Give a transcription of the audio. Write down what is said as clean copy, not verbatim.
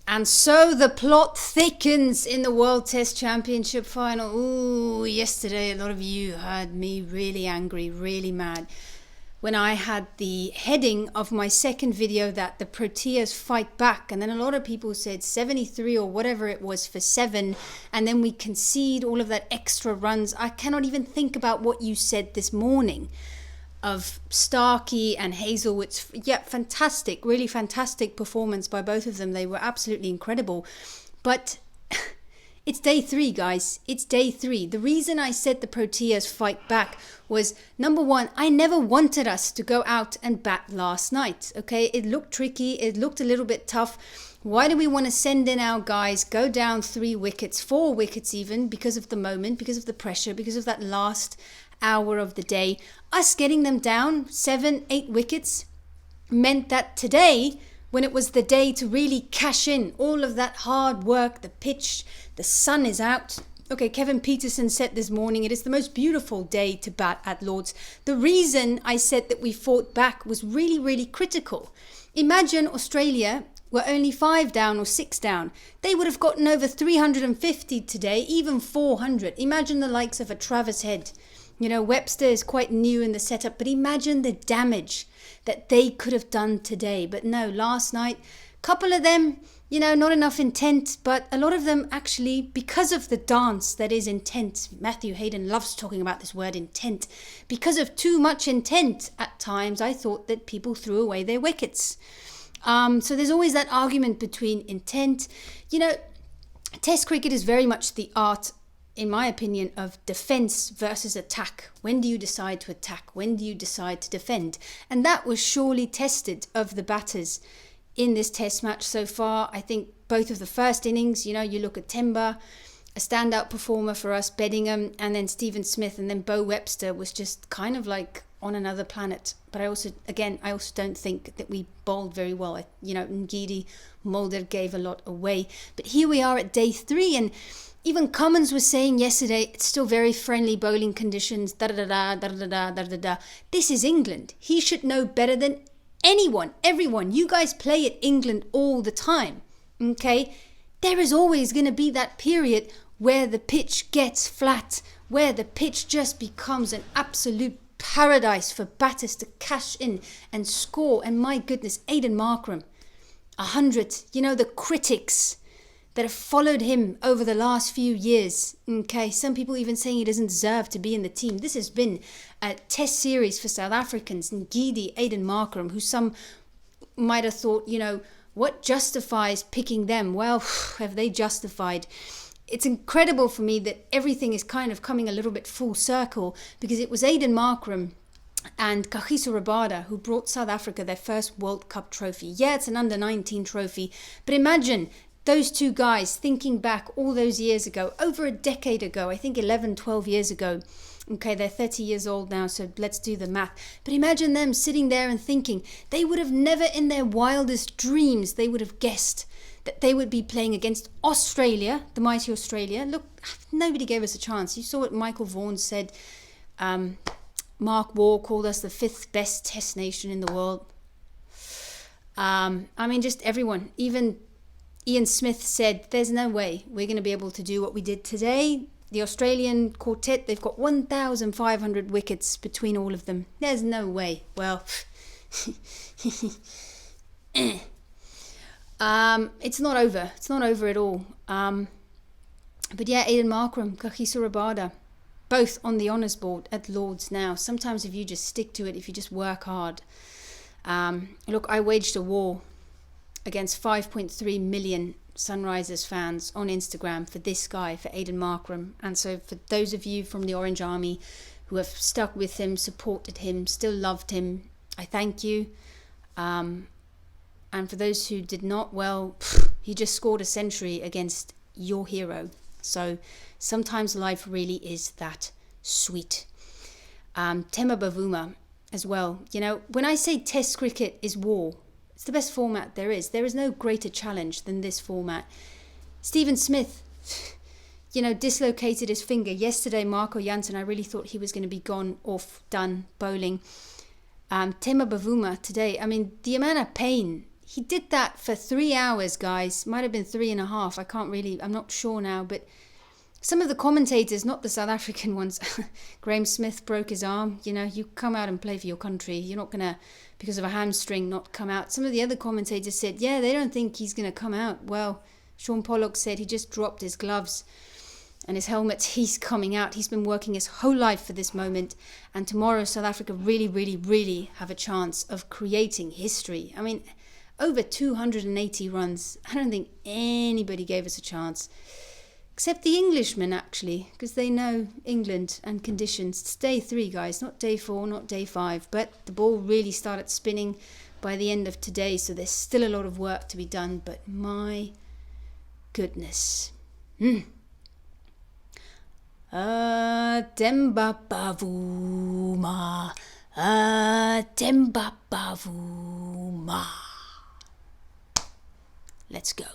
And so the plot thickens in the World Test Championship final. Ooh, yesterday a lot of you heard me really angry, really mad, when I had the heading of my second video that the Proteas fight back. And then a lot of people said 73 or whatever it was for 7. And then we concede all of that extra runs. I cannot even think about what you said this morning of Starkey and Hazelwood's. Yeah, fantastic, really fantastic performance by both of them. They were absolutely incredible. But it's day 3, guys. It's day 3. The reason I said the Proteas fight back was, number one, I never wanted us to go out and bat last night. Okay, it looked tricky. It looked a little bit tough. Why do we want to send in our guys, go down 3 wickets, 4 wickets even, because of the moment, because of the pressure, because of that last hour of the day? Us getting them down 7, 8 wickets meant that today, when it was the day to really cash in all of that hard work, the pitch, the sun is out. Okay, Kevin Peterson said this morning, it is the most beautiful day to bat at Lord's. The reason I said that we fought back was really, really critical. Imagine Australia were only 5 down or 6 down. They would have gotten over 350 today, even 400. Imagine the likes of a Travis Head. You know, Webster is quite new in the setup, but imagine the damage that they could have done today. But no, last night, couple of them, you know, not enough intent, but a lot of them actually, because of the dance that is intent. Matthew Hayden loves talking about this word intent. Because of too much intent at times, I thought that people threw away their wickets. So there's always that argument between intent. You know, Test cricket is very much the art, in my opinion, of defense versus attack. When do you decide to attack? When do you decide to defend? And that was surely tested of the batters in this test match so far. I think both of the first innings, you know, you look at Timber, a standout performer for us, Beddingham, and then Stephen Smith, and then Bo Webster was just kind of like on another planet. But I also don't think that we bowled very well. You know, Ngidi, Mulder gave a lot away. But here we are at day 3, and even Cummins was saying yesterday, it's still very friendly bowling conditions, da-da-da-da, da-da-da-da, da-da-da. This is England. He should know better than anyone, everyone. You guys play at England all the time, okay? There is always going to be that period where the pitch gets flat, where the pitch just becomes an absolute paradise for batters to cash in and score. And my goodness, Aiden Markram, 100. You know, the critics that have followed him over the last few years. Okay, some people even saying he doesn't deserve to be in the team. This has been a test series for South Africans, Ngidi, Aiden Markram, who some might have thought, you know, what justifies picking them? Well, have they justified? It's incredible for me that everything is kind of coming a little bit full circle, because it was Aiden Markram and Kagiso Rabada who brought South Africa their first World Cup trophy. Yeah, it's an under-19 trophy, but imagine those two guys thinking back all those years ago, over a decade ago, I think 11, 12 years ago. Okay, they're 30 years old now, so let's do the math. But imagine them sitting there and thinking, they would have never in their wildest dreams, they would have guessed that they would be playing against Australia, the mighty Australia. Look, nobody gave us a chance. You saw what Michael Vaughan said. Mark Waugh called us the 5th best test nation in the world. I mean, just everyone, even Ian Smith said, there's no way we're going to be able to do what we did today. The Australian quartet, they've got 1,500 wickets between all of them. There's no way. Well, it's not over. It's not over at all. But yeah, Aiden Markram, Kagiso Rabada, both on the honours board at Lord's now. Sometimes if you just stick to it, if you just work hard. Look, I waged a war against 5.3 million Sunrisers fans on Instagram for this guy, for Aiden Markram. And so for those of you from the Orange Army who have stuck with him, supported him, still loved him, I thank you. And for those who did not, well, he just scored a century against your hero. So sometimes life really is that sweet. Tema Bavuma as well. You know, when I say test cricket is war, it's the best format there is. There is no greater challenge than this format. Stephen Smith, you know, dislocated his finger. Yesterday, Marco Jansen, I really thought he was going to be gone, off, done, bowling. Tema Bavuma today, I mean, the amount of pain he did that for 3 hours, guys. Might have been 3.5. I can't really, I'm not sure now, but some of the commentators, not the South African ones, Graham Smith broke his arm. You know, you come out and play for your country. You're not going to, because of a hamstring, not come out. Some of the other commentators said, yeah, they don't think he's going to come out. Well, Sean Pollock said he just dropped his gloves and his helmet. He's coming out. He's been working his whole life for this moment. And tomorrow, South Africa really, really, really have a chance of creating history. I mean, over 280 runs. I don't think anybody gave us a chance. Except the Englishmen, actually, because they know England and conditions. It's day 3, guys, not day 4, not day 5. But the ball really started spinning by the end of today, so there's still a lot of work to be done. But my goodness. Demba Bavuma. Demba Bavuma. Let's go.